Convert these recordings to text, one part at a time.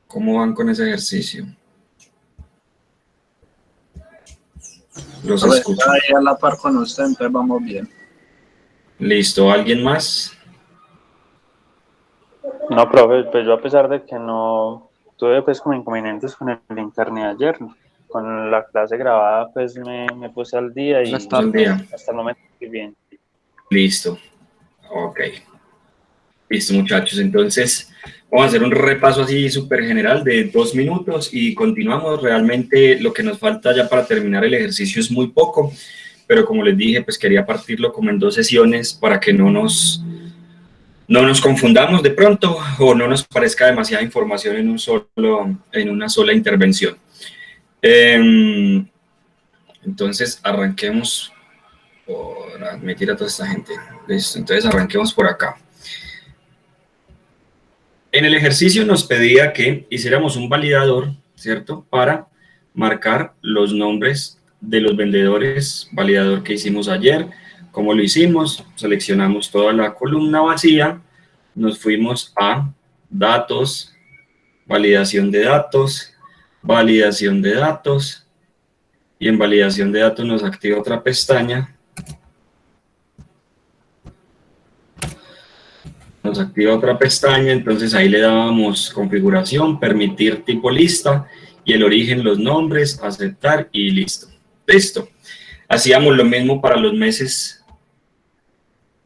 ¿Cómo van con ese ejercicio? Los Pues, escucho. ahí a la par con usted, entonces vamos bien. Listo, ¿alguien más? No, profe, pues yo a pesar de que no tuve pues como inconvenientes con el internet ayer, con la clase grabada pues me puse al día y Todo el día. hasta el momento estoy bien. Listo. Ok. Listo, muchachos. Entonces, vamos a hacer un repaso así súper general de 2 minutos y continuamos. Realmente lo que nos falta ya para terminar el ejercicio es muy poco, pero como les dije, pues quería partirlo como en 2 sesiones para que no nos confundamos de pronto o no nos parezca demasiada información en una sola intervención. Entonces, arranquemos por admitir a toda esta gente. Listo, entonces arranquemos por acá. En el ejercicio nos pedía que hiciéramos un validador, ¿cierto? Para marcar los nombres de los vendedores, validador que hicimos ayer. ¿Cómo lo hicimos? Seleccionamos toda la columna vacía, nos fuimos a datos, validación de datos, validación de datos, y en validación de datos nos activa otra pestaña. Nos activa otra pestaña, entonces ahí le dábamos configuración, permitir tipo lista, y el origen, los nombres, aceptar y listo. Listo. Hacíamos lo mismo para los meses,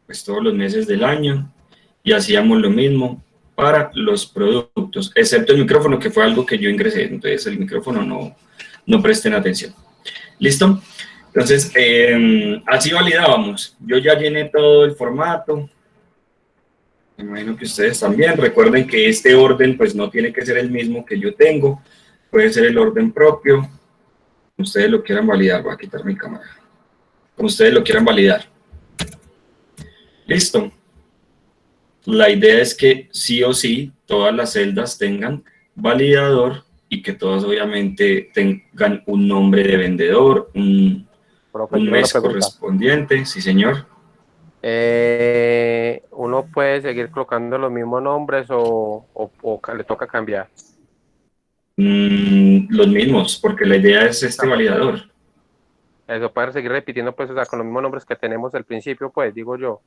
pues todos los meses del año, y hacíamos lo mismo para los productos, excepto el micrófono, que fue algo que yo ingresé, entonces el micrófono no presten atención. ¿Listo? Entonces, así validábamos. Yo ya llené todo el formato. Me imagino que ustedes también. Recuerden que este orden pues no tiene que ser el mismo que yo tengo. Puede ser el orden propio. Como ustedes lo quieran validar. Voy a quitar mi cámara. Como ustedes lo quieran validar. Listo. La idea es que sí o sí todas las celdas tengan validador y que todas obviamente tengan un nombre de vendedor, un mes correspondiente. Sí, señor. ¿Uno puede seguir colocando los mismos nombres o le toca cambiar? Los mismos, porque la idea es este validador. Eso puede seguir repitiendo, pues, o sea, con los mismos nombres que tenemos al principio, pues, digo yo.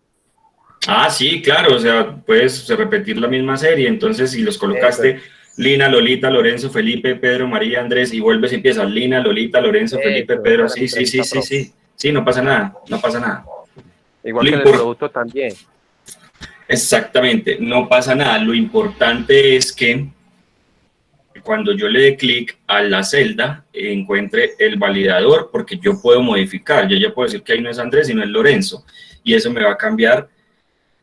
Ah, sí, claro, o sea, puedes repetir la misma serie, entonces si los colocaste Lina, Lolita, Lorenzo, Felipe, Pedro, María, Andrés, y vuelves y empiezas Lina, Lolita, Lorenzo, Felipe, Pedro, sí, no pasa nada, no pasa nada. Igual que en el producto también. Exactamente, no pasa nada, lo importante es que cuando yo le dé clic a la celda, encuentre el validador, porque yo puedo modificar, yo ya puedo decir que ahí no es Andrés, sino es Lorenzo, y eso me va a cambiar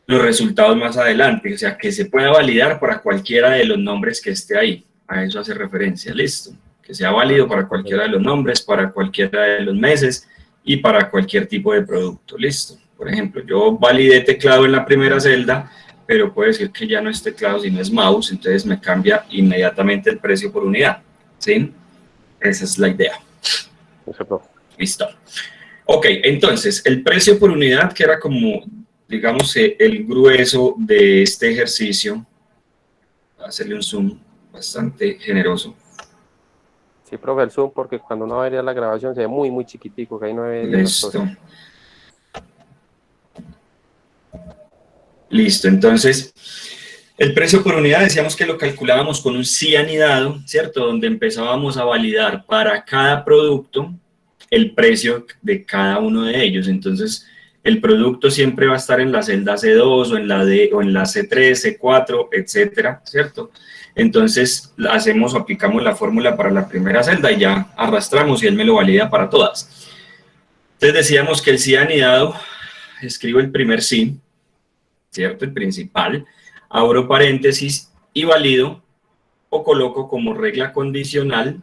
los resultados más adelante, o sea, que se pueda validar para cualquiera de los nombres que esté ahí, a eso hace referencia, listo, que sea válido para cualquiera de los nombres, para cualquiera de los meses y para cualquier tipo de producto, listo. Por ejemplo, yo validé teclado en la primera celda, pero puede decir que ya no es teclado, sino es mouse, entonces me cambia inmediatamente el precio por unidad, ¿sí? Esa es la idea. Listo. Ok, entonces, el precio por unidad, que era como, digamos, el grueso de este ejercicio, voy a hacerle un zoom bastante generoso. Sí, profe, el zoom, porque cuando uno vería la grabación se ve muy, muy chiquitico, que ahí no vería las cosas. Listo, entonces, el precio por unidad decíamos que lo calculábamos con un cianidado, ¿cierto? Donde empezábamos a validar para cada producto el precio de cada uno de ellos. Entonces, el producto siempre va a estar en la celda C2 o en la D o en la C3, C4, etcétera, ¿cierto? Entonces, aplicamos la fórmula para la primera celda y ya arrastramos y él me lo valida para todas. Entonces, decíamos que el cianidado, escribo el primer sí, ¿cierto? El principal, abro paréntesis y valido o coloco como regla condicional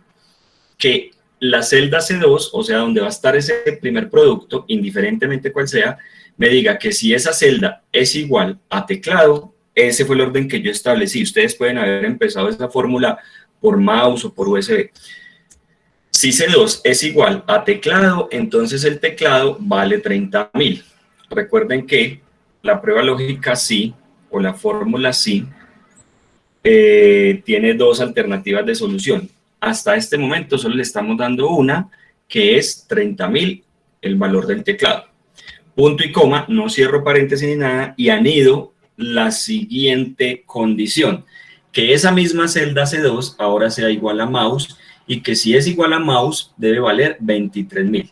que la celda C2, o sea, donde va a estar ese primer producto, indiferentemente cuál sea, me diga que si esa celda es igual a teclado, ese fue el orden que yo establecí. Ustedes pueden haber empezado esa fórmula por mouse o por USB. Si C2 es igual a teclado, entonces el teclado vale 30.000. Recuerden que la prueba lógica sí, o la fórmula sí, tiene dos alternativas de solución. Hasta este momento solo le estamos dando una, que es 30.000, el valor del teclado. Punto y coma, no cierro paréntesis ni nada, y anido la siguiente condición, que esa misma celda C2 ahora sea igual a mouse, y que si es igual a mouse debe valer 23.000.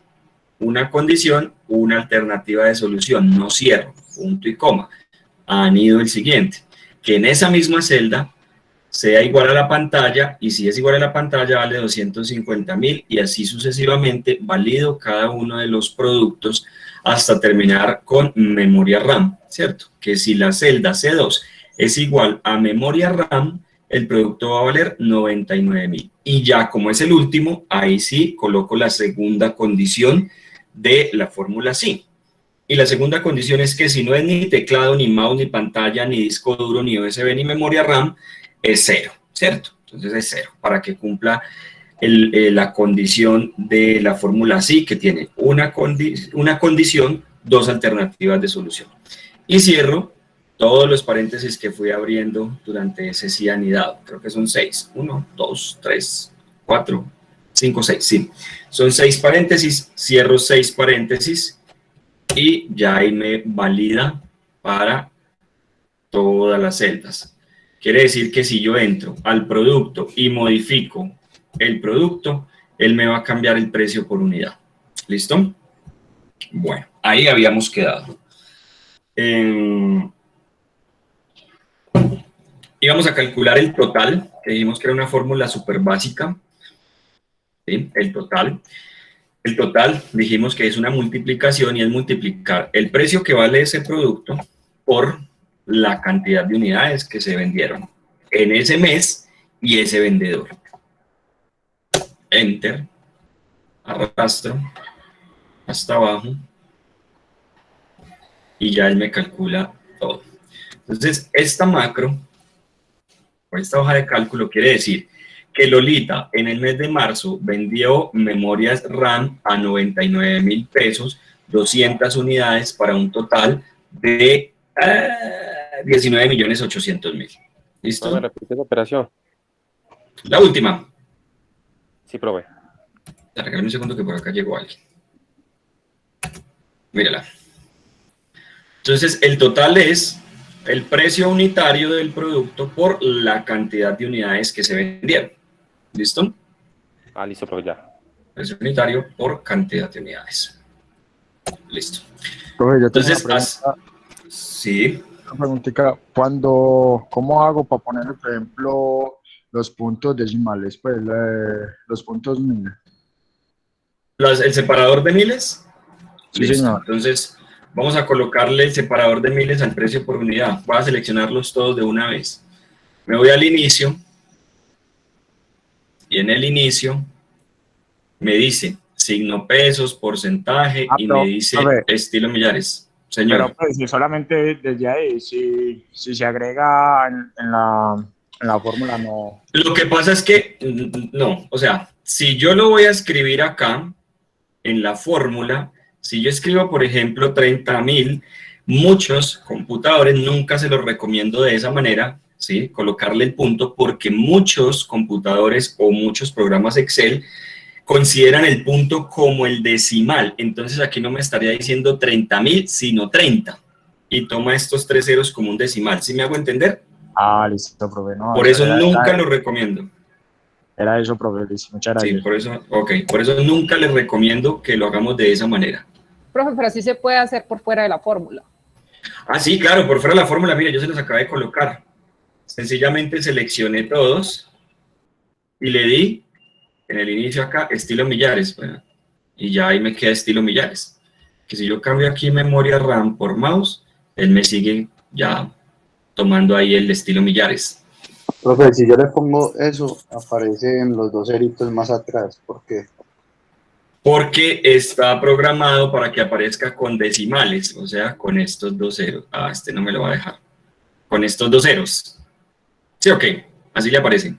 Una condición, una alternativa de solución, no cierro, punto y coma. Anido el siguiente, que en esa misma celda sea igual a la pantalla, y si es igual a la pantalla vale 250.000, y así sucesivamente valido cada uno de los productos hasta terminar con memoria RAM, ¿cierto? Que si la celda C2 es igual a memoria RAM, el producto va a valer 99.000. Y ya como es el último, ahí sí coloco la segunda condición de la fórmula SI. Y la segunda condición es que si no es ni teclado, ni mouse, ni pantalla, ni disco duro, ni USB, ni memoria RAM, es 0, ¿cierto? Entonces es 0, para que cumpla la condición de la fórmula SI, que tiene una condición, dos alternativas de solución. Y cierro todos los paréntesis que fui abriendo durante ese SI anidado. Creo que son 6. 1, 2, 3, 4, 5, 6. Sí, son 6 paréntesis. Cierro 6 paréntesis y ya ahí me valida para todas las celdas. Quiere decir que si yo entro al producto y modifico el producto, él me va a cambiar el precio por unidad. ¿Listo? Bueno, ahí habíamos quedado. Íbamos a calcular el total, que dijimos que era una fórmula súper básica. ¿Sí? El total. El total dijimos que es una multiplicación y es multiplicar el precio que vale ese producto por la cantidad de unidades que se vendieron en ese mes y ese vendedor. Enter, arrastro hasta abajo y ya él me calcula todo. Entonces, esta macro, o esta hoja de cálculo, quiere decir que Lolita en el mes de marzo vendió memorias RAM a 99.000 pesos, 200 unidades para un total de 19.800.000. ¿Listo? ¿Me repite la operación? La última. Sí, profe. Regálame un segundo que por acá llegó alguien. Mírala. Entonces, el total es el precio unitario del producto por la cantidad de unidades que se vendieron. ¿Listo? Ah, listo, profe, ya. Precio unitario por cantidad de unidades. Listo. Profe, yo tengo Entonces, una sí. preguntita. ¿Cómo hago para poner, por ejemplo, los puntos decimales, pues los puntos miles? ¿El separador de miles? Sí, Listo. señor. Entonces, vamos a colocarle el separador de miles al precio por unidad. Voy a seleccionarlos todos de una vez. Me voy al inicio. Y en el inicio me dice signo pesos, porcentaje, y me dice estilo millares. Señor. Pero pues si solamente desde ahí, si se agrega en la fórmula, no. Lo que pasa es que, no, o sea, si yo lo voy a escribir acá, en la fórmula, si yo escribo, por ejemplo, 30.000, muchos computadores nunca se los recomiendo de esa manera, ¿sí? Colocarle el punto, porque muchos computadores o muchos programas Excel consideran el punto como el decimal. Entonces aquí no me estaría diciendo 30.000, sino 30. Y toma estos 3 ceros como un decimal. ¿Sí me hago entender? Ah, listo, profe. No, por eso nunca lo recomiendo. Era eso, profe. Muchas gracias. Sí, por eso nunca les recomiendo que lo hagamos de esa manera. Profe, pero sí se puede hacer por fuera de la fórmula. Ah, sí, claro, por fuera de la fórmula. Mire, yo se los acabé de colocar. Sencillamente seleccioné todos y le di en el inicio acá estilo millares. Bueno, y ya ahí me queda estilo millares. Que si yo cambio aquí memoria RAM por mouse, él me sigue ya tomando ahí el estilo millares. Profe, si yo le pongo eso, aparecen los dos ceritos más atrás. ¿Por qué? Porque está programado para que aparezca con decimales, o sea, con estos 2 ceros. Ah, este no me lo va a dejar. Con estos 2 ceros. Sí, ok, así le aparecen.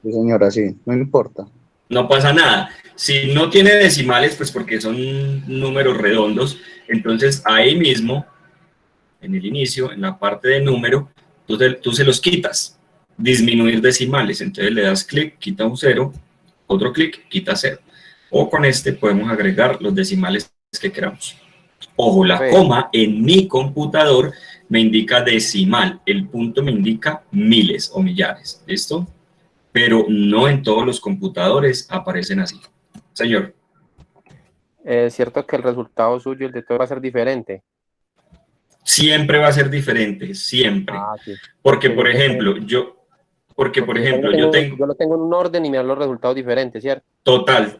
Sí, señora, sí, no importa. No pasa nada. Si no tiene decimales, pues porque son números redondos, entonces ahí mismo, en el inicio, en la parte de número, tú se los quitas. disminuir decimales. Entonces le das clic, quita un 0, otro clic, quita 0. O con este podemos agregar los decimales que queramos. Ojo, la coma en mi computador me indica decimal, el punto me indica miles o millares, ¿listo? Pero no en todos los computadores aparecen así. Señor. Es cierto que el resultado suyo, el de todo, va a ser diferente. Siempre va a ser diferente, siempre. Sí. Porque, por ejemplo, yo lo tengo en un orden y me dan los resultados diferentes, ¿cierto? Total.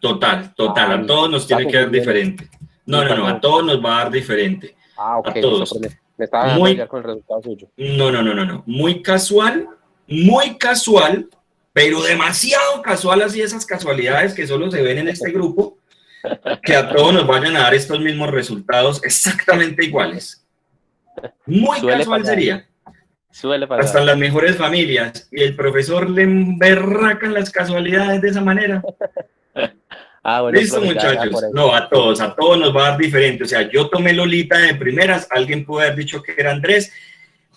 A todos nos tiene que dar diferente. No, a todos nos va a dar diferente. Ok. A todos. Me estaba dando ya con el resultado suyo. No. Muy casual, pero demasiado casual, así esas casualidades que solo se ven en este grupo, que a todos nos vayan a dar estos mismos resultados exactamente iguales. Muy casual sería. Suele pasar. Hasta en las mejores familias. Y el profesor le emberracan las casualidades de esa manera. Bueno, listo, muchachos. No, a todos nos va a dar diferente. O sea, yo tomé Lolita de primeras, alguien pudo haber dicho que era Andrés,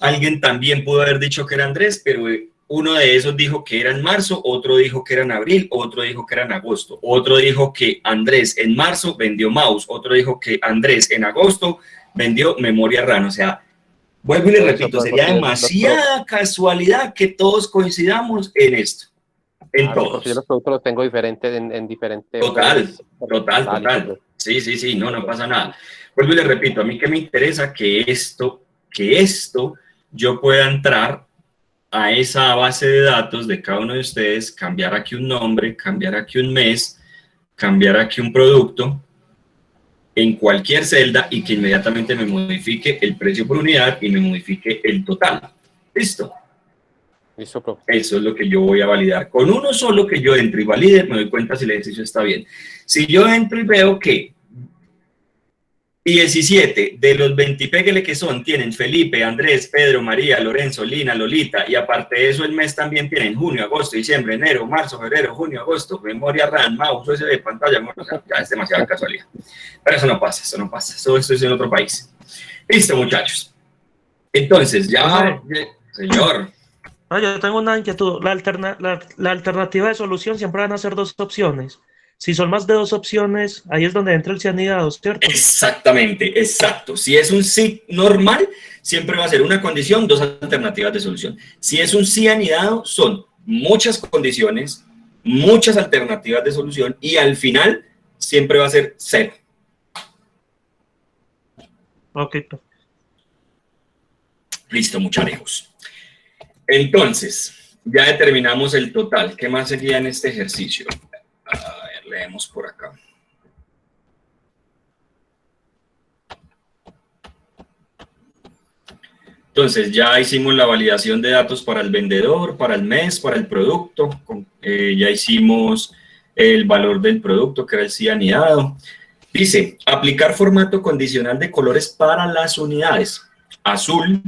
alguien también pudo haber dicho que era Andrés, pero uno de esos dijo que era en marzo, otro dijo que era en abril, otro dijo que era en agosto, otro dijo que Andrés en marzo vendió mouse, otro dijo que Andrés en agosto vendió memoria RAM. O sea, vuelvo y le repito, sería demasiada casualidad que todos coincidamos en esto. En todos. Yo los productos los tengo diferentes en diferentes... Total. Sí, no pasa nada. Vuelvo y le repito, a mí que me interesa que esto yo pueda entrar a esa base de datos de cada uno de ustedes, cambiar aquí un nombre, cambiar aquí un mes, cambiar aquí un producto en cualquier celda y que inmediatamente me modifique el precio por unidad y me modifique el total. ¿Listo? Listo, profe. Eso es lo que yo voy a validar. Con uno solo que yo entro y valide, me doy cuenta si el ejercicio está bien. Si yo entro y veo que 17 de los 20 pégale que son, tienen Felipe, Andrés, Pedro, María, Lorenzo, Lina, Lolita, y aparte de eso el mes también tienen junio, agosto, diciembre, enero, marzo, febrero, junio, agosto, memoria RAM, mouse, USB, pantalla, ya es demasiada casualidad. Pero eso no pasa, eso es en otro país. Listo, muchachos. Entonces, ya, señor. Yo tengo una inquietud. La alternativa de solución siempre van a ser dos opciones. Si son más de dos opciones, ahí es donde entra el sí anidado, ¿cierto? Exactamente, exacto. Si es un sí normal, siempre va a ser una condición, dos alternativas de solución. Si es un sí anidado, son muchas condiciones, muchas alternativas de solución y al final siempre va a ser 0. Ok. Listo, muchachos. Entonces, ya determinamos el total. ¿Qué más sería en este ejercicio? A ver, leemos por acá. Entonces, ya hicimos la validación de datos para el vendedor, para el mes, para el producto. Ya hicimos el valor del producto, que era el sí anidado. Dice, aplicar formato condicional de colores para las unidades. Azul,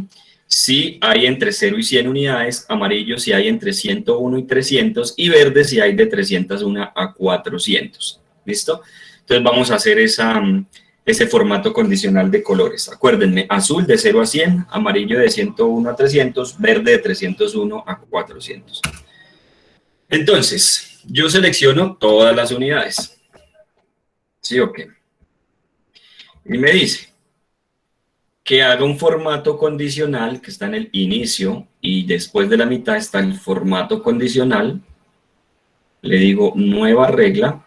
si hay entre 0 y 100 unidades, amarillo si hay entre 101 y 300 y verde si hay de 301 a 400. ¿Listo? Entonces vamos a hacer ese formato condicional de colores. Acuérdenme, azul de 0 a 100, amarillo de 101 a 300, verde de 301 a 400. Entonces, yo selecciono todas las unidades. ¿Sí o qué? Y me dice que haga un formato condicional que está en el inicio y después de la mitad está el formato condicional. Le digo nueva regla.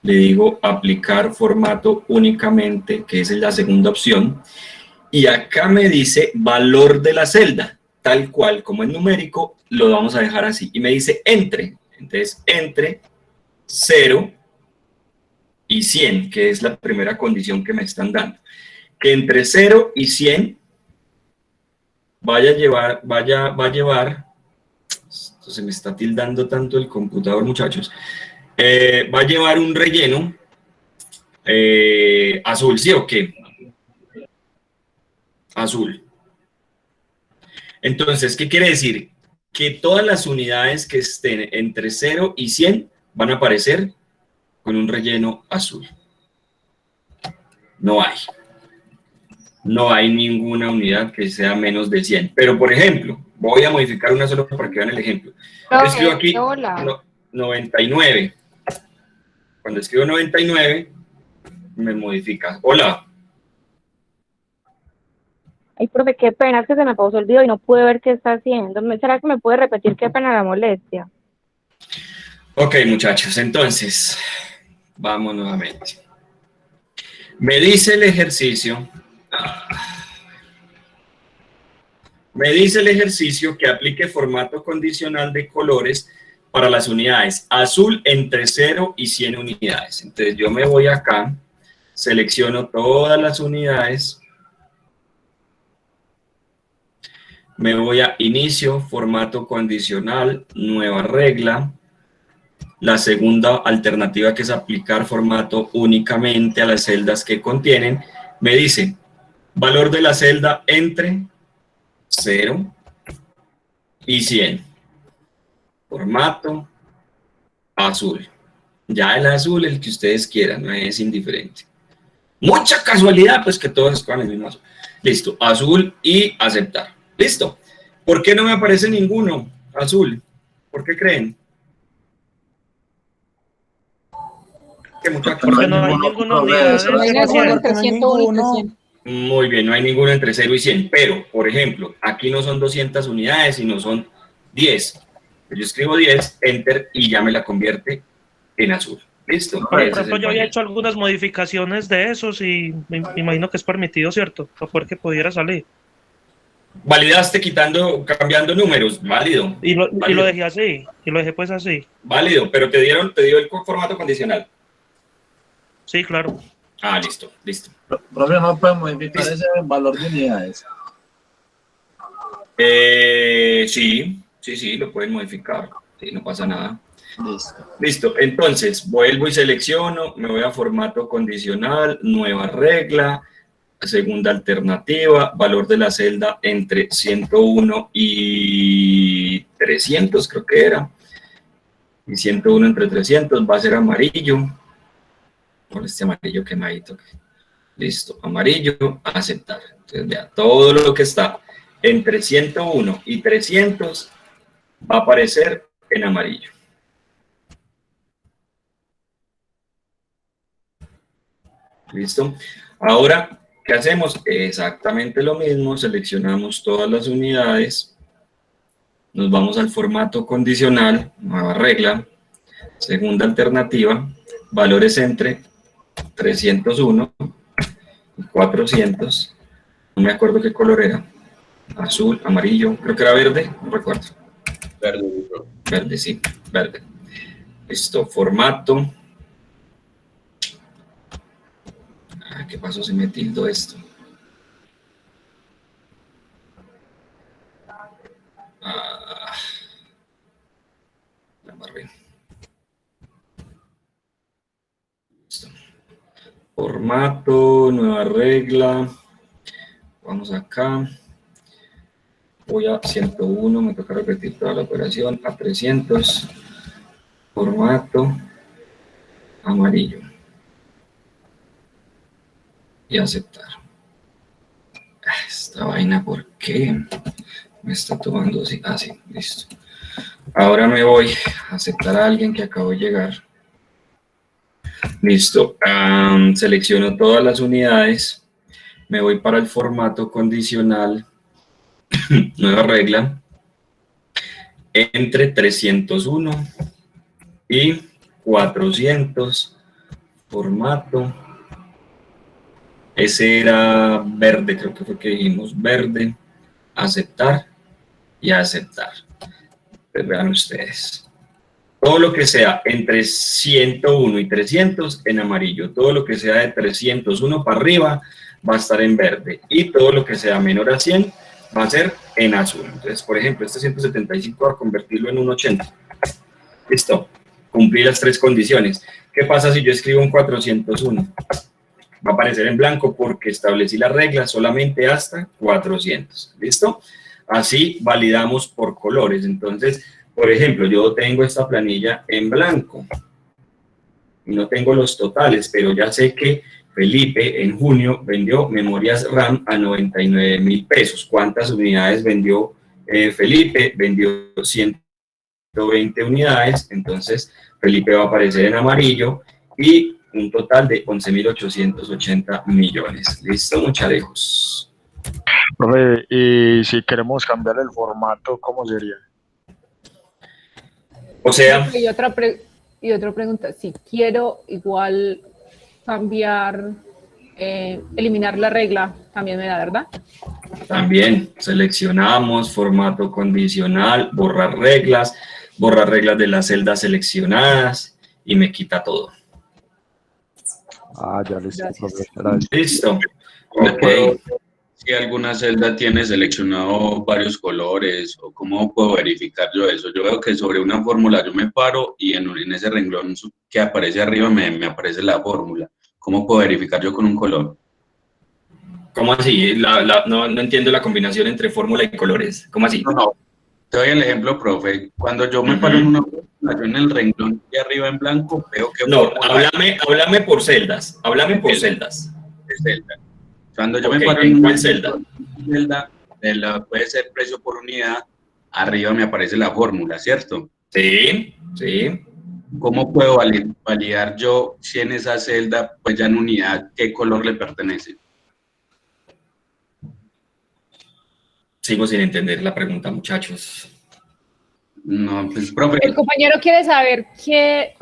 Le digo aplicar formato únicamente, que es la segunda opción. Y acá me dice valor de la celda, tal cual como es numérico, lo vamos a dejar así. Y me dice entre. Entonces, entre 0 y 100, que es la primera condición que me están dando. Que entre 0 y 100 va a llevar, esto se me está tildando tanto el computador, muchachos, va a llevar un relleno azul, ¿sí o qué? Azul. Entonces, ¿qué quiere decir? Que todas las unidades que estén entre 0 y 100 van a aparecer con un relleno azul. No hay ninguna unidad que sea menos de 100. Pero, por ejemplo, Voy a modificar una sola para que vean el ejemplo. Yo escribo aquí 99. Cuando escribo 99, me modifica. Hola. Ay, profe, qué pena, es que se me pausó el video y no pude ver qué está haciendo. ¿Será que me puede repetir? Qué pena la molestia. Ok, muchachos, entonces, vamos nuevamente. Me dice el ejercicio, que aplique formato condicional de colores para las unidades. Azul entre 0 y 100 unidades. Entonces yo me voy acá, selecciono todas las unidades, me voy a inicio, formato condicional, nueva regla. La segunda alternativa, que es aplicar formato únicamente a las celdas que contienen, me dice valor de la celda entre 0 y 100. Formato azul. Ya el azul, el que ustedes quieran, no es indiferente. Mucha casualidad, pues que todos escojan el mismo azul. Listo, azul y aceptar. Listo. ¿Por qué no me aparece ninguno azul? ¿Por qué creen? Porque no hay ninguna unidad No hay ninguno entre 101 y 100. Muy bien, no hay ninguno entre 0 y 100, pero, por ejemplo, aquí no son 200 unidades, sino son 10. Yo escribo 10, enter, y ya me la convierte en azul. ¿Listo? Por ejemplo, yo había hecho algunas modificaciones de esos y me imagino que es permitido, ¿cierto? Para poder que pudiera salir. Validaste cambiando números, válido. Y lo dejé así, y lo dejé pues así. Válido, pero te dio el formato condicional. Sí, claro. Ah, listo, listo. Profe, ¿no puede modificar ese valor de unidades? Sí, lo pueden modificar. Sí, no pasa nada. Listo. Listo, entonces vuelvo y selecciono, me voy a formato condicional, nueva regla, segunda alternativa, valor de la celda entre 101 y 300, creo que era. Y 101 entre 300 va a ser amarillo. Con este amarillo quemadito. Listo, amarillo, aceptar. Entonces, vea, todo lo que está entre 101 y 300 va a aparecer en amarillo. ¿Listo? Ahora, ¿qué hacemos? Exactamente lo mismo, seleccionamos todas las unidades, nos vamos al formato condicional, nueva regla, segunda alternativa, valores entre 301 y 400, no me acuerdo qué color era, azul, amarillo, creo que era verde, no recuerdo. Verde, sí, verde. Listo, formato. ¿Qué pasó? Se me tildó esto. La embarré. Listo. Formato, nueva regla. Vamos acá. Voy a 101, me toca repetir toda la operación. A 300. Formato amarillo. Y aceptar. Esta vaina, ¿por qué me está tomando así? Ah, sí, listo. Ahora me voy a aceptar a alguien que acabo de llegar. Listo. Selecciono todas las unidades. Me voy para el formato condicional. Nueva regla. Entre 301 y 400. Formato. Ese era verde, creo que fue que dijimos verde, aceptar y aceptar. Pues vean ustedes. Todo lo que sea entre 101 y 300 en amarillo, todo lo que sea de 301 para arriba va a estar en verde y todo lo que sea menor a 100 va a ser en azul. Entonces, por ejemplo, este 175 va a convertirlo en un 80. Listo, cumplí las tres condiciones. ¿Qué pasa si yo escribo un 401? Va a aparecer en blanco porque establecí la regla solamente hasta 400. ¿Listo? Así validamos por colores. Entonces, por ejemplo, yo tengo esta planilla en blanco. No tengo los totales, pero ya sé que Felipe en junio vendió memorias RAM a 99.000 pesos. ¿Cuántas unidades vendió Felipe vendió 120 unidades, entonces Felipe va a aparecer en amarillo y un total de 11.880 millones. ¿Listo, muchachos? Profe, y si queremos cambiar el formato, ¿cómo sería? O sea... Y otra pregunta, si quiero igual cambiar, eliminar la regla, también me da, ¿verdad? También seleccionamos formato condicional, borrar reglas de las celdas seleccionadas y me quita todo. Ah, ya listo, Gracias. profe. Gracias. Listo. ¿Cómo puedo, Ok. si alguna celda tiene seleccionado varios colores, o cómo puedo verificar yo eso? Yo veo que sobre una fórmula yo me paro y en ese renglón que aparece arriba me aparece la fórmula. ¿Cómo puedo verificar yo con un color? ¿Cómo así? No entiendo la combinación entre fórmula y colores. ¿Cómo así? No. Te doy el ejemplo, profe. Cuando yo me paro en una fórmula, yo en el renglón de arriba en blanco veo que... No, háblame por celdas. Háblame por celdas. De celda. Cuando yo Ok, me paro ¿en en cuál una celda? Puede ser precio por unidad, arriba me aparece la fórmula, ¿cierto? Sí, sí. ¿Cómo puedo validar yo si en esa celda, pues ya en unidad, qué color le pertenece? Sigo sin entender la pregunta, muchachos. No, pues, profe, El compañero quiere saber que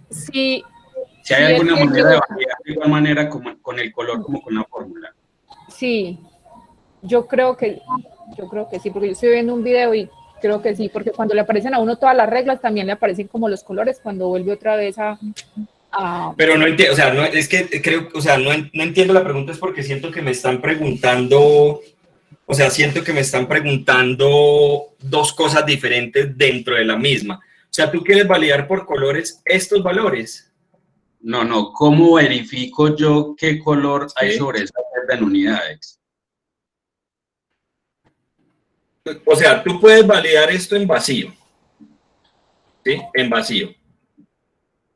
si hay alguna el manera de validar de igual manera como con el color como con la fórmula. sí, yo creo que sí, porque yo estoy viendo un video y creo que sí, porque cuando le aparecen a uno todas las reglas, también le aparecen como los colores cuando vuelve otra vez a... Pero no entiendo, o sea, no, es que creo, o sea, no entiendo la pregunta, es porque siento que me están preguntando, o sea, siento que me están preguntando dos cosas diferentes dentro de la misma. O sea, ¿tú quieres validar por colores estos valores? No, ¿cómo verifico yo qué color hay Sí. sobre esa celda en unidades? O sea, tú puedes validar esto en vacío, ¿sí? En vacío.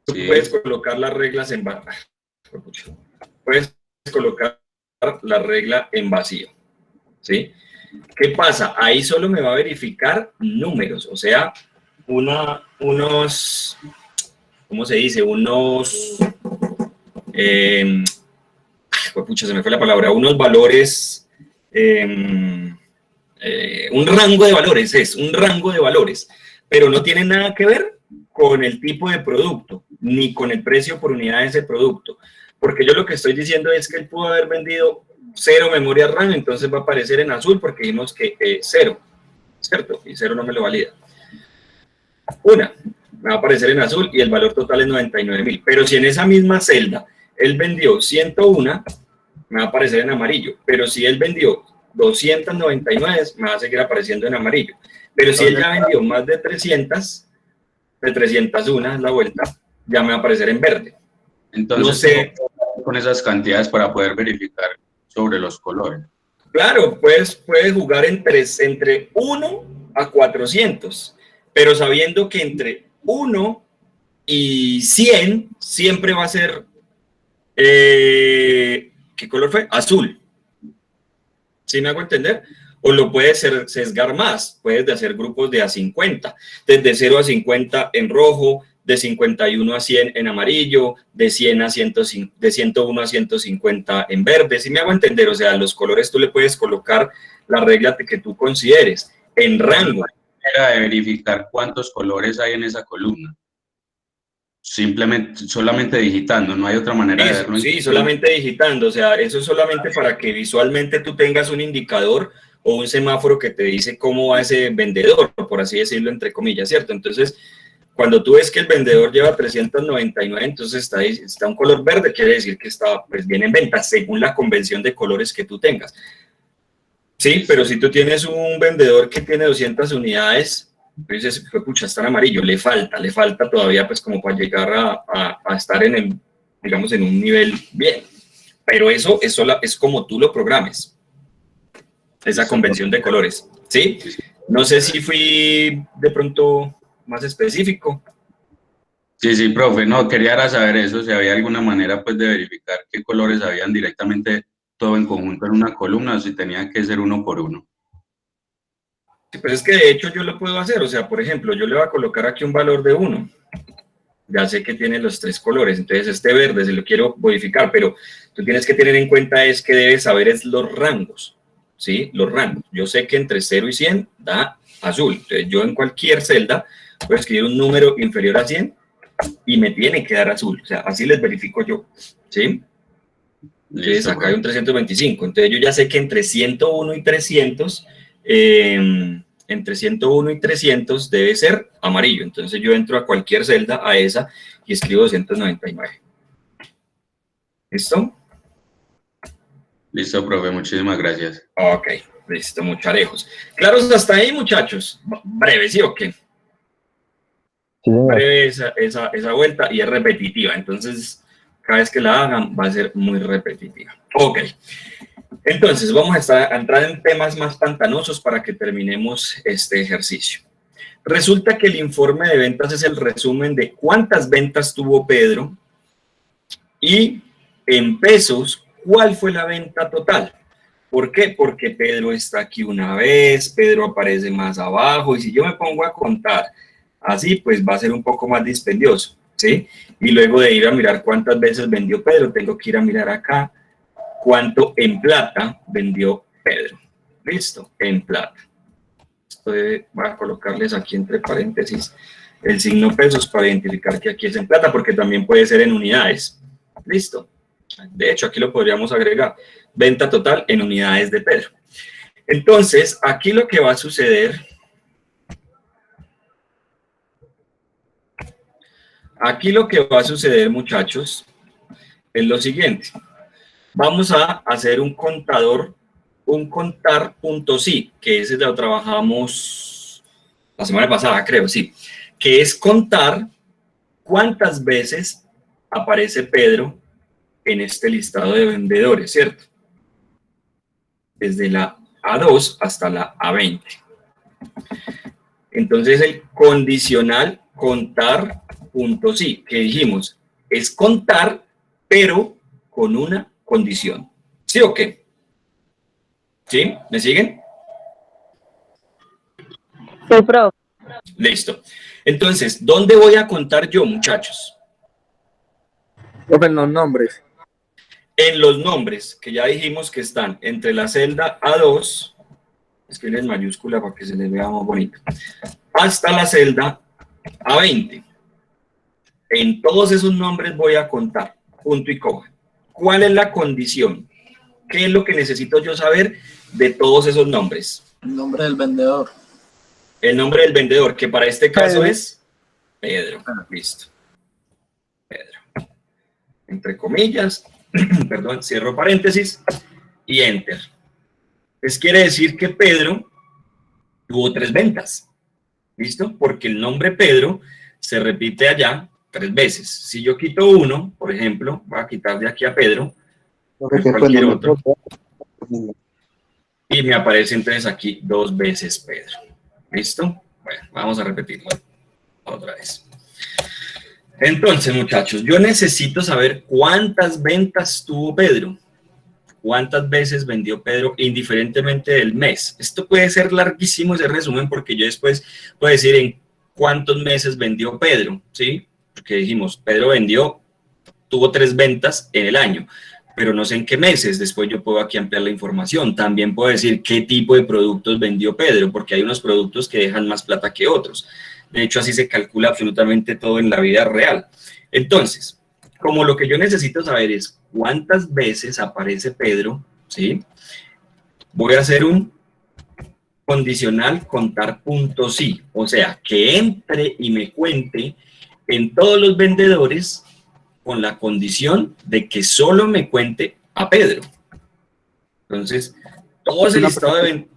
Tú Sí. puedes colocar las reglas en vacío. Puedes colocar la regla en vacío, ¿sí? ¿Qué pasa? Ahí solo me va a verificar números, o sea, unos, ¿cómo se dice? Unos, pucha, se me fue la palabra, unos valores, un rango de valores, es un rango de valores, pero no tiene nada que ver con el tipo de producto, ni con el precio por unidad de ese producto, porque yo lo que estoy diciendo es que él pudo haber vendido 0 memoria RAM, entonces va a aparecer en azul porque dijimos que 0, ¿cierto? Y 0 no me lo valida. Una, me va a aparecer en azul y el valor total es 99.000, pero si en esa misma celda él vendió 101, me va a aparecer en amarillo, pero si él vendió 299, me va a seguir apareciendo en amarillo, pero si él ya vendió más de 300, de 301 la vuelta, ya me va a aparecer en verde. Entonces, no sé, con esas cantidades para poder verificar sobre los colores. Claro, puedes jugar entre 1 a 400, pero sabiendo que entre 1 y 100 siempre va a ser, ¿qué color fue? Azul. ¿Sí me hago entender? O lo puedes sesgar más, puedes hacer grupos de a 50, desde 0 a 50 en rojo, de 51 a 100 en amarillo, de 100 a 105, de 101 a 150 en verde. ¿Sí me hago entender? O sea, los colores tú le puedes colocar la regla que tú consideres en rango. Era de verificar cuántos colores hay en esa columna. Solamente digitando, no hay otra manera de verlo. Sí, solamente digitando, o sea, eso es solamente para que visualmente tú tengas un indicador o un semáforo que te dice cómo va ese vendedor, por así decirlo, entre comillas, ¿cierto? Entonces, cuando tú ves que el vendedor lleva 399, entonces está un color verde, quiere decir que está pues, bien en venta, según la convención de colores que tú tengas. Sí, pero si tú tienes un vendedor que tiene 200 unidades, pues dices, pucha, está en amarillo, le falta todavía pues como para llegar a estar en el, digamos, en un nivel bien. Pero eso es como tú lo programes, esa convención de colores, ¿sí? No sé si fui de pronto más específico. Sí, profe, no, quería saber eso, si había alguna manera pues de verificar qué colores habían directamente todo en conjunto en una columna o si tenía que ser uno por uno. Sí, pues es que de hecho yo lo puedo hacer, o sea, por ejemplo, yo le voy a colocar aquí un valor de 1. Ya sé que tiene los 3 colores, entonces este verde se lo quiero modificar, pero tú tienes que tener en cuenta es que debes saber es los rangos, ¿sí? Los rangos. Yo sé que entre 0 y 100 da azul, entonces yo en cualquier celda puedo escribir un número inferior a 100 y me tiene que dar azul, o sea, así les verifico yo, ¿sí? Entonces acá hay un 325, entonces yo ya sé que entre 101 y 300, entre 101 y 300 debe ser amarillo, entonces yo entro a cualquier celda, a esa, y escribo 299. ¿Listo? Listo, profe, muchísimas gracias. Ok, listo, mucharejos. ¿Claros hasta ahí, muchachos? Breve, ¿sí o qué? Sí, señor. Breve esa vuelta y es repetitiva, entonces cada vez que la hagan va a ser muy repetitiva. Ok, entonces vamos a entrar en temas más pantanosos para que terminemos este ejercicio. Resulta que el informe de ventas es el resumen de cuántas ventas tuvo Pedro y en pesos, ¿cuál fue la venta total? ¿Por qué? Porque Pedro está aquí una vez, Pedro aparece más abajo, y si yo me pongo a contar así, pues va a ser un poco más dispendioso, ¿sí? Y luego de ir a mirar cuántas veces vendió Pedro, tengo que ir a mirar acá cuánto en plata vendió Pedro. Listo, en plata. Voy a colocarles aquí entre paréntesis el signo pesos para identificar que aquí es en plata, porque también puede ser en unidades. Listo. De hecho, aquí lo podríamos agregar. Venta total en unidades de Pedro. Entonces, aquí lo que va a suceder... Aquí lo que va a suceder, muchachos, es lo siguiente. Vamos a hacer un contador, un contar.sí, que ese lo trabajamos la semana pasada, creo, sí, que es contar cuántas veces aparece Pedro en este listado de vendedores, ¿cierto? Desde la A2 hasta la A20. Entonces, el condicional contar.sí, que dijimos, es contar, pero con una condición. ¿Sí o qué? ¿Sí? ¿Me siguen? Sí, profe. Listo. Entonces, ¿dónde voy a contar yo, muchachos? Profe, en los nombres. En los nombres, que ya dijimos que están entre la celda A2, escriben en mayúscula para que se les vea más bonito, hasta la celda A20. En todos esos nombres voy a contar, punto y coma. ¿Cuál es la condición? ¿Qué es lo que necesito yo saber de todos esos nombres? El nombre del vendedor. El nombre del vendedor, que para este caso es Pedro. Listo. Pedro. Entre comillas, perdón, cierro paréntesis y enter. Pues quiere decir que Pedro tuvo 3 ventas. ¿Listo? Porque el nombre Pedro se repite allá 3 veces. Si yo quito 1, por ejemplo, voy a quitar de aquí a Pedro, cualquier otro, y me aparece entonces aquí 2 veces Pedro. ¿Listo? Bueno, vamos a repetirlo otra vez. Entonces, muchachos, yo necesito saber cuántas ventas tuvo Pedro. ¿Cuántas veces vendió Pedro indiferentemente del mes? Esto puede ser larguísimo ese resumen porque yo después puedo decir en cuántos meses vendió Pedro, ¿sí? Porque dijimos, Pedro tuvo 3 ventas en el año, pero no sé en qué meses. Después yo puedo aquí ampliar la información. También puedo decir qué tipo de productos vendió Pedro, porque hay unos productos que dejan más plata que otros. De hecho, así se calcula absolutamente todo en la vida real. Entonces, como lo que yo necesito saber es cuántas veces aparece Pedro, ¿sí? Voy a hacer un condicional contar.sí, o sea, que entre y me cuente en todos los vendedores con la condición de que solo me cuente a Pedro. Entonces, todo ese listado de vendedores...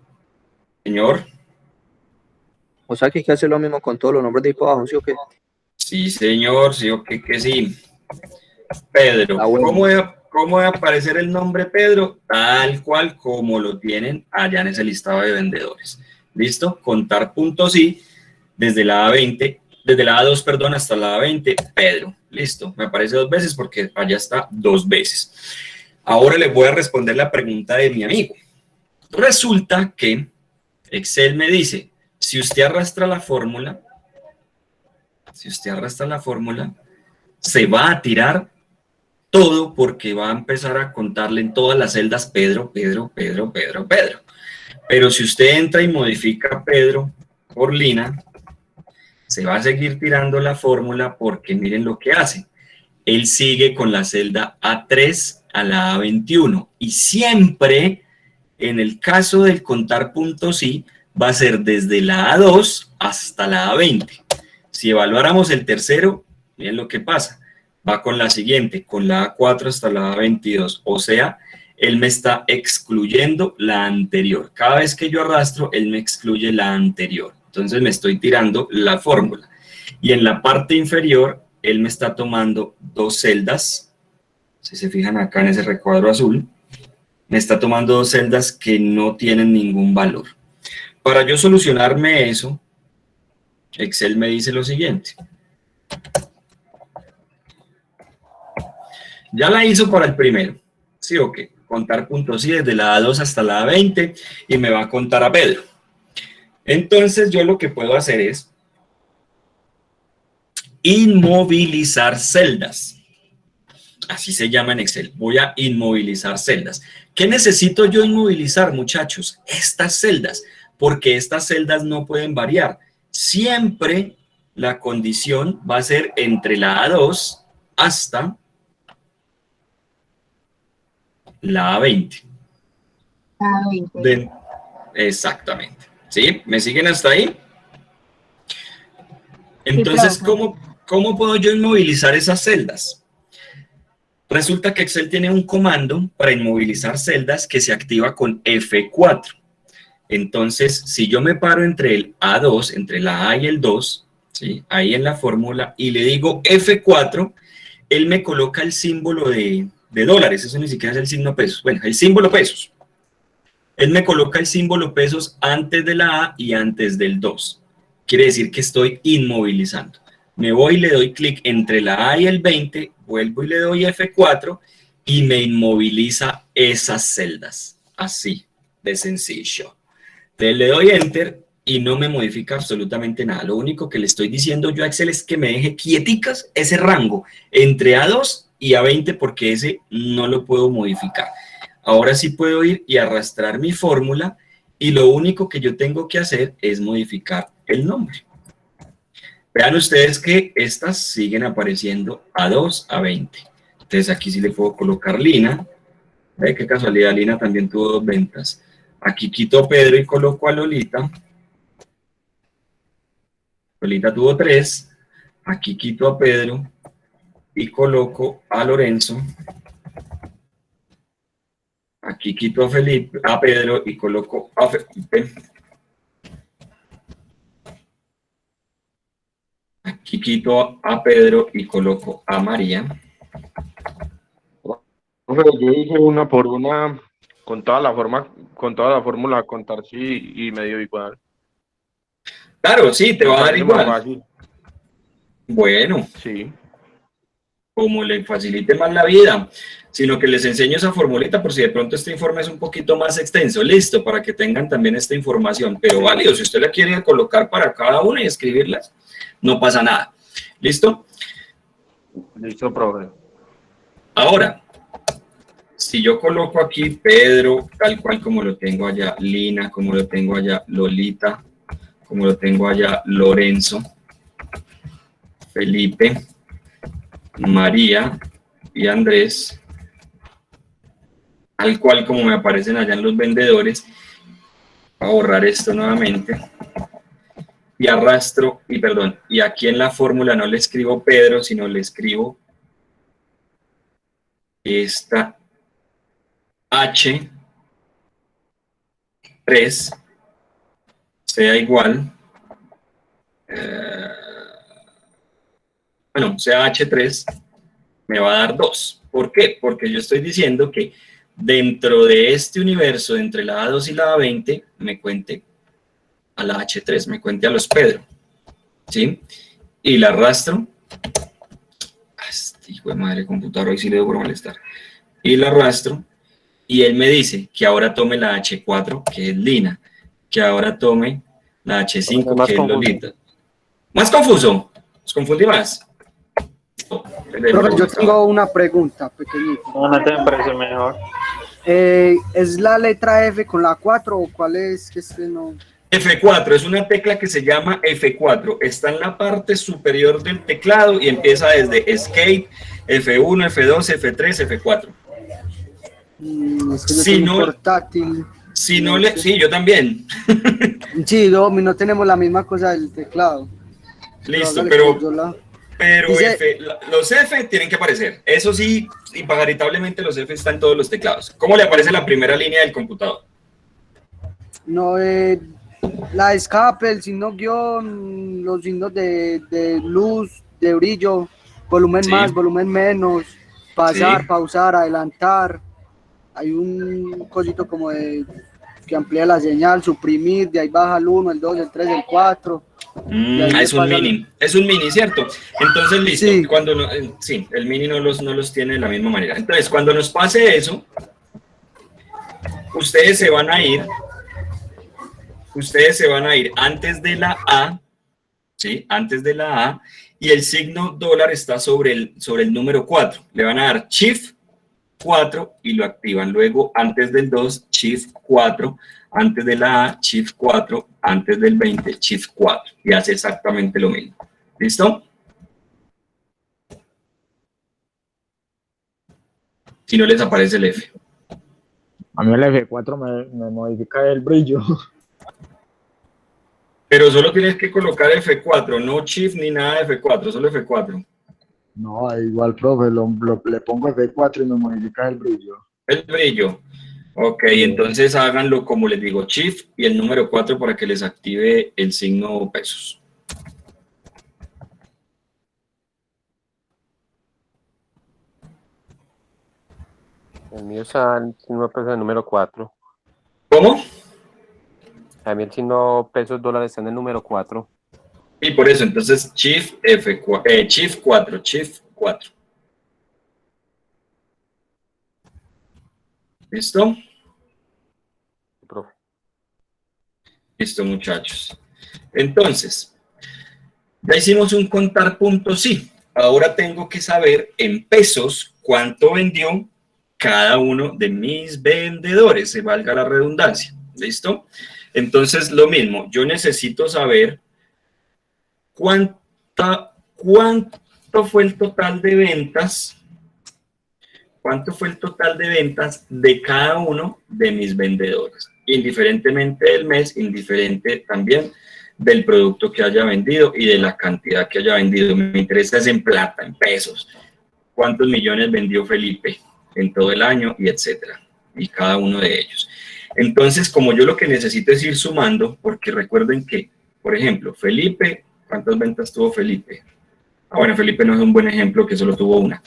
Señor. O sea que hay que hacer lo mismo con todos los nombres de ahí para abajo, ¿sí o qué? Sí, señor, sí o qué, que sí. Pedro, bueno. ¿Cómo va a aparecer el nombre Pedro? Tal cual como lo tienen allá en ese listado de vendedores. ¿Listo? Contar.sí desde la A20, desde la A2, perdón, hasta la A20, Pedro. Listo, me aparece 2 veces porque allá está 2 veces. Ahora les voy a responder la pregunta de mi amigo. Resulta que Excel me dice, si usted arrastra la fórmula, se va a tirar todo porque va a empezar a contarle en todas las celdas Pedro. Pero si usted entra y modifica Pedro por Lina, se va a seguir tirando la fórmula porque miren lo que hace. Él sigue con la celda A3 a la A21 y siempre, en el caso del contar puntos I, va a ser desde la A2 hasta la A20. Si evaluáramos el tercero, miren lo que pasa. Va con la siguiente, con la A4 hasta la A22. O sea, él me está excluyendo la anterior. Cada vez que yo arrastro, él me excluye la anterior. Entonces me estoy tirando la fórmula. Y en la parte inferior, él me está tomando dos celdas. Si se fijan acá en ese recuadro azul, me está tomando dos celdas que no tienen ningún valor. Para yo solucionarme eso, Excel me dice lo siguiente. Ya la hizo para el primero. ¿Sí o qué? Contar puntos I desde la A2 hasta la A20 y me va a contar a Pedro. Entonces yo lo que puedo hacer es inmovilizar celdas. Así se llama en Excel. Voy a inmovilizar celdas. ¿Qué necesito yo inmovilizar, muchachos? Estas celdas, porque estas celdas no pueden variar. Siempre la condición va a ser entre la A2 hasta la A20. Exactamente. ¿Sí? ¿Me siguen hasta ahí? Entonces, ¿cómo puedo yo inmovilizar esas celdas? Resulta que Excel tiene un comando para inmovilizar celdas que se activa con F4. Entonces, si yo me paro entre el A2, entre la A y el 2, ¿sí? Ahí en la fórmula, y le digo F4, él me coloca el símbolo de dólares. Eso ni siquiera es el signo pesos. Bueno, el símbolo pesos. Él me coloca el símbolo pesos antes de la A y antes del 2. Quiere decir que estoy inmovilizando. Me voy y le doy clic entre la A y el 20, vuelvo y le doy F4 y me inmoviliza esas celdas. Así de sencillo. Entonces le doy Enter y no me modifica absolutamente nada. Lo único que le estoy diciendo yo a Excel es que me deje quieticas ese rango entre A2 y A20 porque ese no lo puedo modificar. Ahora sí puedo ir y arrastrar mi fórmula y lo único que yo tengo que hacer es modificar el nombre. Vean ustedes que estas siguen apareciendo A2, A20. Entonces aquí sí le puedo colocar Lina. Ve qué casualidad, Lina también tuvo 2 ventas. Aquí quito a Pedro y coloco a Lolita. Lolita tuvo 3. Aquí quito a Pedro y coloco a Lorenzo. Aquí quito a Pedro y coloco a Felipe. Aquí quito a Pedro y coloco a María. Yo hice una por una con toda la fórmula contar sí y medio igual. Claro, sí, te va a dar igual. Fácil. Bueno. Sí. Como le facilite más la vida, sino que les enseño esa formulita por si de pronto este informe es un poquito más extenso. Listo, para que tengan también esta información, pero válido, si usted la quiere colocar para cada una y escribirlas, no pasa nada. ¿Listo? Listo, profe. Ahora, si yo coloco aquí Pedro, tal cual como lo tengo allá, Lina, como lo tengo allá, Lolita, como lo tengo allá, Lorenzo, Felipe, María y Andrés, tal cual como me aparecen allá en los vendedores. Voy a borrar esto nuevamente y arrastro, y aquí en la fórmula no le escribo Pedro, sino le escribo esta H3 sea igual, sea H3, me va a dar 2. ¿Por qué? Porque yo estoy diciendo que dentro de este universo, entre la A2 y la A20, me cuente a la H3, me cuente a los Pedro. ¿Sí? Y la arrastro. Este hijo de madre computador, hoy sí le debo por molestar. Y la arrastro. Y él me dice que ahora tome la H4, que es Lina. que ahora tome la Más H5, que es confuso. Lolita. ¿Más confuso? ¿Os confundí más? Profe, yo tengo una pregunta pequeñita. No te me parece mejor. ¿Es la letra F con la 4 o cuál es? Que no... F4 es una tecla que se llama F4. Está en la parte superior del teclado y empieza desde Escape, F1, F2, F3, F4. Es que yo Si tengo no- un portátil. Si no le... Sí, yo también. Sí, no tenemos la misma cosa del teclado. Listo, hágale pero... que yo la- Pero Dice- los F tienen que aparecer. Eso sí, impagaritablemente los F están en todos los teclados. ¿Cómo le aparece la primera línea del computador? No, la escape, el signo guión, los signos de luz, de brillo, volumen Sí. más, volumen menos, pasar, Sí. pausar, adelantar. Hay un cosito como de que amplía la señal, suprimir, de ahí baja el 1, el 2, el 3, el 4. Es un mini, ¿cierto? Entonces, listo, cuando sí, el mini no los tiene de la misma manera. Entonces, cuando nos pase eso, ustedes se van a ir antes de la A, ¿sí? Antes de la A, y el signo dólar está sobre el número 4. Le van a dar Shift 4 y lo activan. Luego, antes del 2, Shift 4. Antes de la A, Shift 4. Antes del 20, Shift 4. Y hace exactamente lo mismo. ¿Listo? Si no les aparece el F. A mí el F4 me modifica el brillo. Pero solo tienes que colocar F4, no Shift ni nada de F4, solo F4. No, igual, profe, le pongo F4 y me modifica el brillo. El brillo. Ok, entonces háganlo como les digo, Shift y el número 4 para que les active el signo pesos. El mío está el signo pesos el número 4. ¿Cómo? A mí el signo pesos dólares está en el número 4. Y por eso, entonces Shift F4, Shift 4, Shift 4. ¿Listo? Profe. Listo, muchachos. Entonces, ya hicimos un contar puntos, sí. Ahora tengo que saber en pesos cuánto vendió cada uno de mis vendedores, se valga la redundancia. ¿Listo? Entonces, lo mismo, yo necesito saber cuánto fue el total de ventas, de cada uno de mis vendedores, indiferentemente del mes, indiferente también del producto que haya vendido y de la cantidad que haya vendido. Me interesa es en plata, en pesos, cuántos millones vendió Felipe en todo el año y etcétera, y cada uno de ellos. Entonces, como yo lo que necesito es ir sumando, porque recuerden que, por ejemplo, Felipe, ¿cuántas ventas tuvo Felipe? Ah, bueno, Felipe no es un buen ejemplo, que solo tuvo una.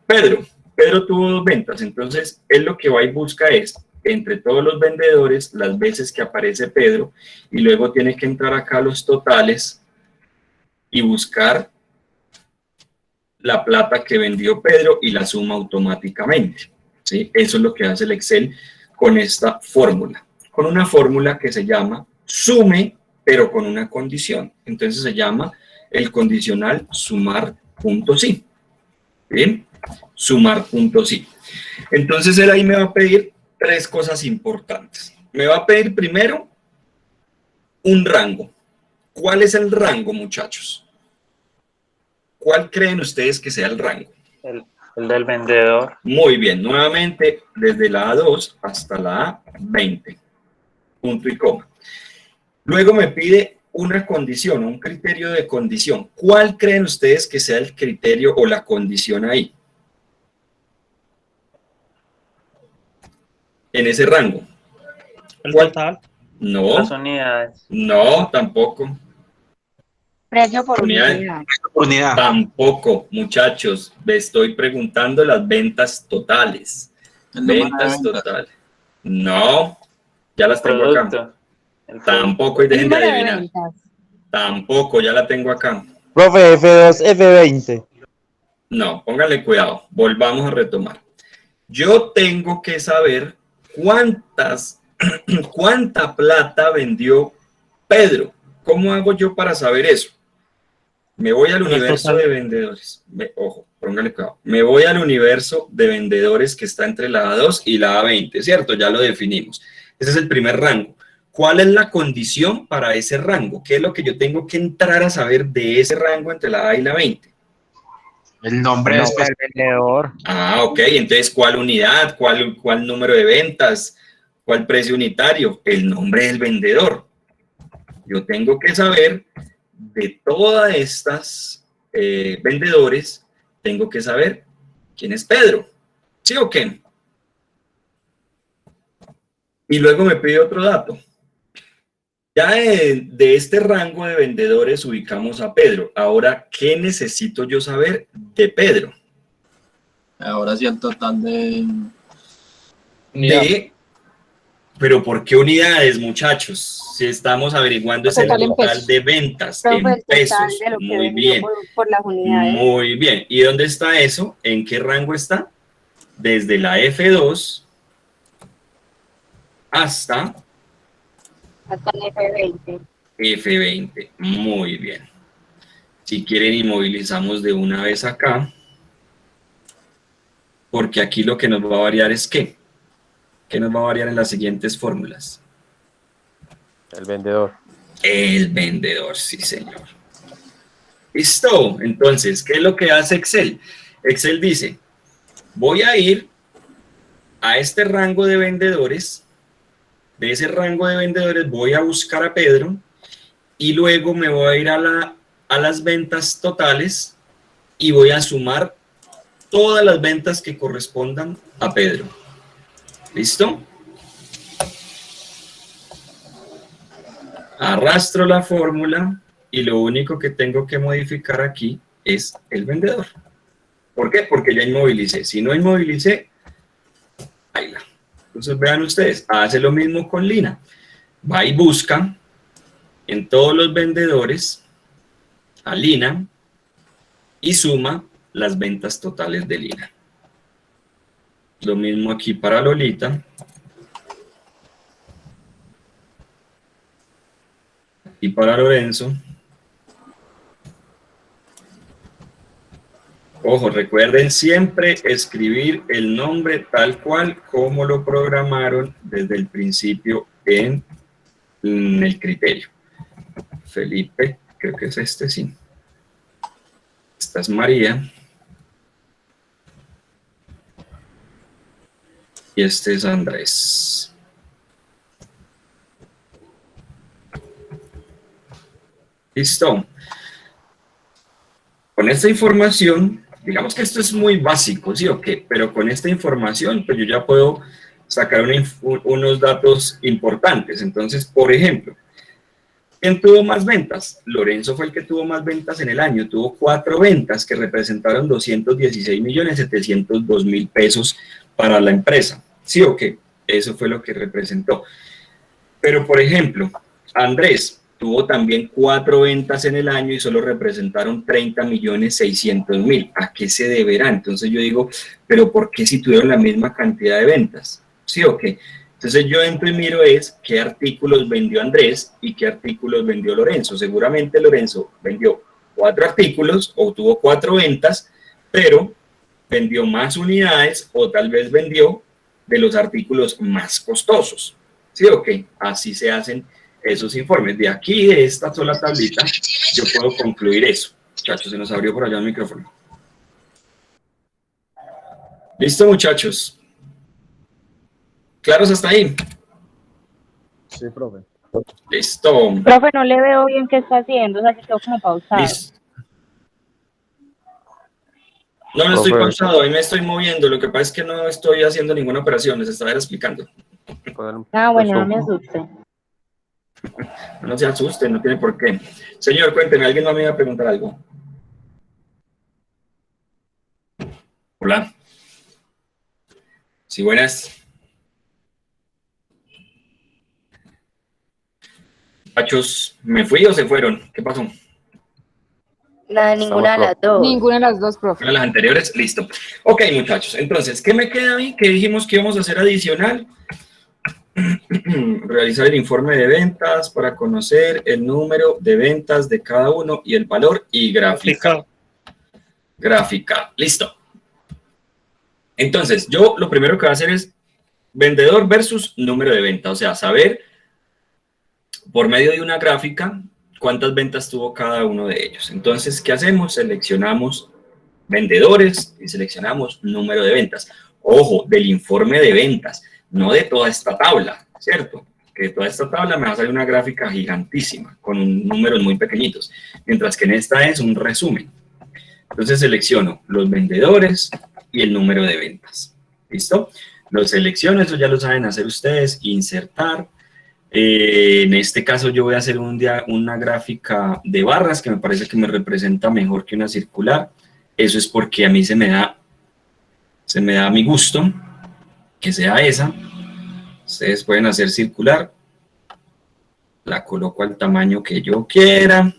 Pedro tuvo 2 ventas, entonces él lo que va y busca es, entre todos los vendedores, las veces que aparece Pedro, y luego tiene que entrar acá a los totales y buscar la plata que vendió Pedro y la suma automáticamente, ¿sí? Eso es lo que hace el Excel con esta fórmula, con una fórmula que se llama sume, pero con una condición. Entonces se llama el condicional sumar.si. ¿Bien? Sumar.si. Entonces él ahí me va a pedir 3 cosas importantes. Me va a pedir primero un rango. ¿Cuál es el rango, muchachos? ¿Cuál creen ustedes que sea el rango? El del vendedor. Muy bien, nuevamente desde la A2 hasta la A20, punto y coma. Luego me pide una condición, un criterio de condición. ¿Cuál creen ustedes que sea el criterio o la condición ahí? En ese rango. El total. No. Las unidades. No, tampoco. Precio por Unidad. unidad. Tampoco, muchachos. Me estoy preguntando las ventas totales. Ventas totales. No, ya las tengo acá. Tampoco, y dejen de adivinar. Tampoco, ya la tengo acá. Profe, F2, F20. No, pónganle cuidado. Volvamos a retomar. Yo tengo que saber cuántas ¿Cuánta plata vendió Pedro? ¿Cómo hago yo para saber eso? Me voy al universo de vendedores. Ojo, póngale cuidado. Me voy al universo de vendedores que está entre la A2 y la A20, ¿cierto? Ya lo definimos. Ese es el primer rango. ¿Cuál es la condición para ese rango? ¿Qué es lo que yo tengo que entrar a saber de ese rango entre la A y la 20? El nombre del vendedor. Ah, ok. Entonces, ¿cuál unidad? ¿Cuál número de ventas? ¿Cuál precio unitario? El nombre del vendedor. Yo tengo que saber de todas estas vendedores, tengo que saber quién es Pedro. ¿Sí o qué? Y luego me pide otro dato. Ya de este rango de vendedores ubicamos a Pedro. Ahora, ¿qué necesito yo saber de Pedro? Ahora sí el total de... Pero ¿por qué unidades, muchachos? Si estamos averiguando es el total de ventas en pesos. Muy bien. Por las unidades. Muy bien. ¿Y dónde está eso? ¿En qué rango está? Desde la F2 hasta el F20. F20. Muy bien. Si quieren, inmovilizamos de una vez acá. Porque aquí lo que nos va a variar es ¿qué? ¿Qué nos va a variar en las siguientes fórmulas? El vendedor. El vendedor, sí, señor. Listo. Entonces, ¿qué es lo que hace Excel? Excel dice, voy a ir a este rango de vendedores. De ese rango de vendedores voy a buscar a Pedro y luego me voy a ir a las ventas totales y voy a sumar todas las ventas que correspondan a Pedro. ¿Listo? Arrastro la fórmula y lo único que tengo que modificar aquí es el vendedor. ¿Por qué? Porque ya inmovilicé. Si no inmovilicé, ahí la. Entonces vean ustedes, hace lo mismo con Lina. Va y busca en todos los vendedores a Lina y suma las ventas totales de Lina. Lo mismo aquí para Lolita. Y para Lorenzo. Ojo, recuerden siempre escribir el nombre tal cual como lo programaron desde el principio en el criterio. Felipe, creo que es este, sí. Esta es María. Y este es Andrés. Listo. Con esta información, digamos que esto es muy básico, ¿sí o qué? Pero con esta información, pues yo ya puedo sacar unos datos importantes. Entonces, por ejemplo, ¿quién tuvo más ventas? Lorenzo fue el que tuvo más ventas en el año. Tuvo 4 ventas que representaron 216.702.000 pesos para la empresa. ¿Sí o qué? Eso fue lo que representó. Pero, por ejemplo, Andrés tuvo también 4 ventas en el año y solo representaron 30.600.000. ¿A qué se deberá? Entonces yo digo, ¿pero por qué si tuvieron la misma cantidad de ventas? ¿Sí o qué? Entonces yo entro y miro es qué artículos vendió Andrés y qué artículos vendió Lorenzo. Seguramente Lorenzo vendió 4 artículos o tuvo 4 ventas, pero vendió más unidades o tal vez vendió de los artículos más costosos. ¿Sí o qué? Así se hacen esos informes. De aquí, de esta sola tablita, yo puedo concluir eso. Muchachos, se nos abrió por allá el micrófono. ¿Listo, muchachos? ¿Claros hasta ahí? Sí, profe. Listo. Profe, no le veo bien qué está haciendo, o sea, que quedó como pausado. Listo. No, no estoy pausado, hoy me estoy moviendo. Lo que pasa es que no estoy haciendo ninguna operación, les estaba explicando. Ah, bueno, no me asuste. No se asusten, no tiene por qué. Señor, cuénteme, ¿alguien más me iba a preguntar algo? Hola. Sí, buenas. Muchachos, ¿me fui o se fueron? ¿Qué pasó? Nada, ninguna de las dos. Ninguna de las dos, profe. Las anteriores, listo. Ok, muchachos, entonces, ¿qué me queda a mí? ¿Qué dijimos que íbamos a hacer adicional? realizar el informe de ventas para conocer el número de ventas de cada uno y el valor y graficar. Graficar, listo. Entonces, yo lo primero que voy a hacer es vendedor versus número de venta, o sea, saber por medio de una gráfica cuántas ventas tuvo cada uno de ellos. Entonces, ¿qué hacemos? Seleccionamos vendedores y seleccionamos número de ventas. Ojo, del informe de ventas, no de toda esta tabla, ¿cierto? Que de toda esta tabla me va a salir una gráfica gigantísima con números muy pequeñitos, mientras que en esta es un resumen. Entonces selecciono los vendedores y el número de ventas. ¿Listo? Los selecciono, eso ya lo saben hacer ustedes, insertar. En este caso yo voy a hacer una gráfica de barras que me parece que me representa mejor que una circular. Eso es porque a mí se me da a mi gusto que sea esa. Ustedes pueden hacer circular. La coloco al tamaño que yo quiera.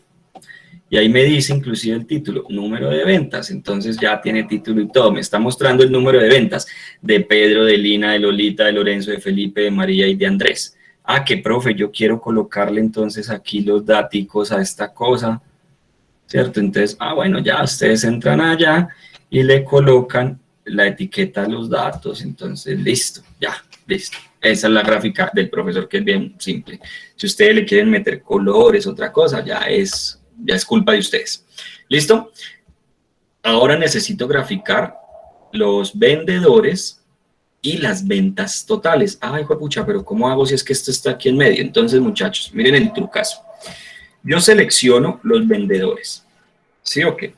Y ahí me dice inclusive el título, número de ventas. Entonces ya tiene título y todo. Me está mostrando el número de ventas de Pedro, de Lina, de Lolita, de Lorenzo, de Felipe, de María y de Andrés. Ah, que profe, yo quiero colocarle entonces aquí los daticos a esta cosa, ¿cierto? Entonces, bueno, ya ustedes entran allá y le colocan la etiqueta a los datos. Entonces, listo, ya, listo. Esa es la gráfica del profesor, que es bien simple. Si ustedes le quieren meter colores, otra cosa, ya es culpa de ustedes. ¿Listo? Ahora necesito graficar los vendedores y las ventas totales. Ay, juepucha, pero ¿cómo hago si es que esto está aquí en medio? Entonces, muchachos, miren el trucazo. Yo selecciono los vendedores. ¿Sí o qué?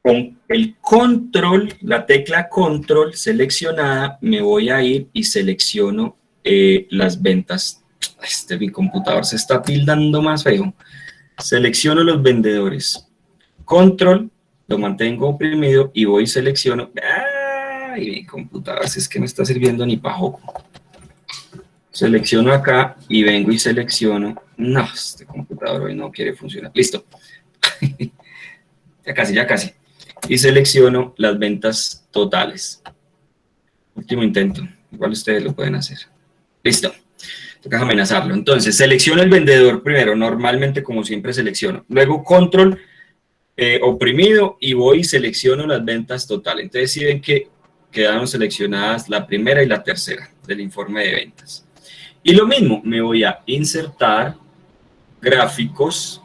Con el control, la tecla control seleccionada, me voy a ir y selecciono las ventas. Mi computador se está tildando más feo. Selecciono los vendedores. Control, lo mantengo oprimido y voy y selecciono. Y mi computadora es que no está sirviendo ni para joco. Selecciono acá y vengo y selecciono. No, este computador hoy no quiere funcionar. Listo. Ya casi. Y selecciono las ventas totales. Último intento. Igual ustedes lo pueden hacer. Listo. Toca amenazarlo. Entonces, selecciono el vendedor primero. Normalmente, como siempre, selecciono. Luego, control oprimido y voy y selecciono las ventas totales. Entonces, si ven que quedaron seleccionadas la primera y la tercera del informe de ventas. Y lo mismo, me voy a insertar gráficos.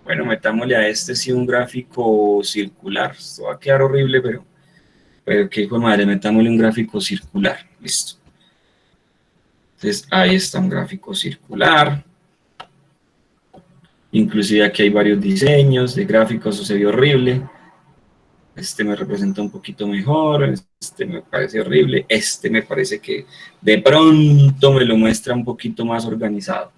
Bueno, metámosle a este sí un gráfico circular. Esto va a quedar horrible, pero qué hijo de madre, metámosle un gráfico circular. Listo. Entonces, ahí está un gráfico circular. Inclusive aquí hay varios diseños de gráficos, eso se ve horrible. Este me representa un poquito mejor, este me parece horrible, este me parece que de pronto me lo muestra un poquito más organizado.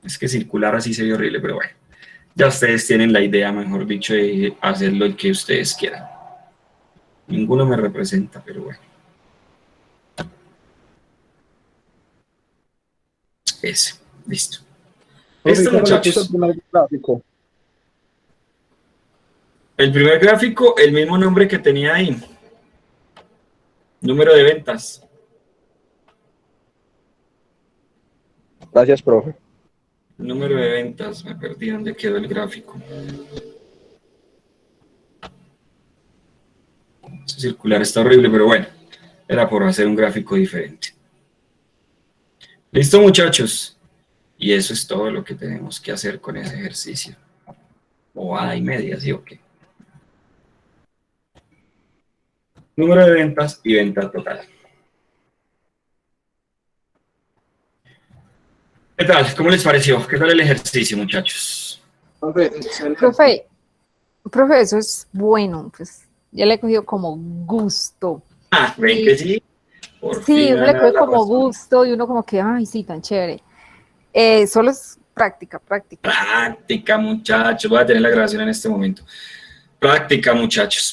Es que circular así se ve horrible, pero bueno. Ya ustedes tienen la idea, mejor dicho, de hacerlo el que ustedes quieran. Ninguno me representa, pero bueno. Ese, listo. Este, muchachos. El primer gráfico, el mismo nombre que tenía ahí. Número de ventas. Gracias, profe. Número de ventas, me perdí dónde quedó el gráfico. Ese circular está horrible, pero bueno, era por hacer un gráfico diferente. Listo, muchachos. Y eso es todo lo que tenemos que hacer con ese ejercicio. Bobada y media, ¿sí o qué? Número de ventas y venta total. ¿Qué tal? ¿Cómo les pareció? ¿Qué tal el ejercicio, muchachos? Profe, eso es bueno, pues ya le he cogido como gusto. ¿Ven que sí? Sí, uno le coge como gusto y uno como que, ay, sí, tan chévere. Solo es práctica. Práctica, muchachos. Voy a tener la grabación en este momento. Práctica, muchachos.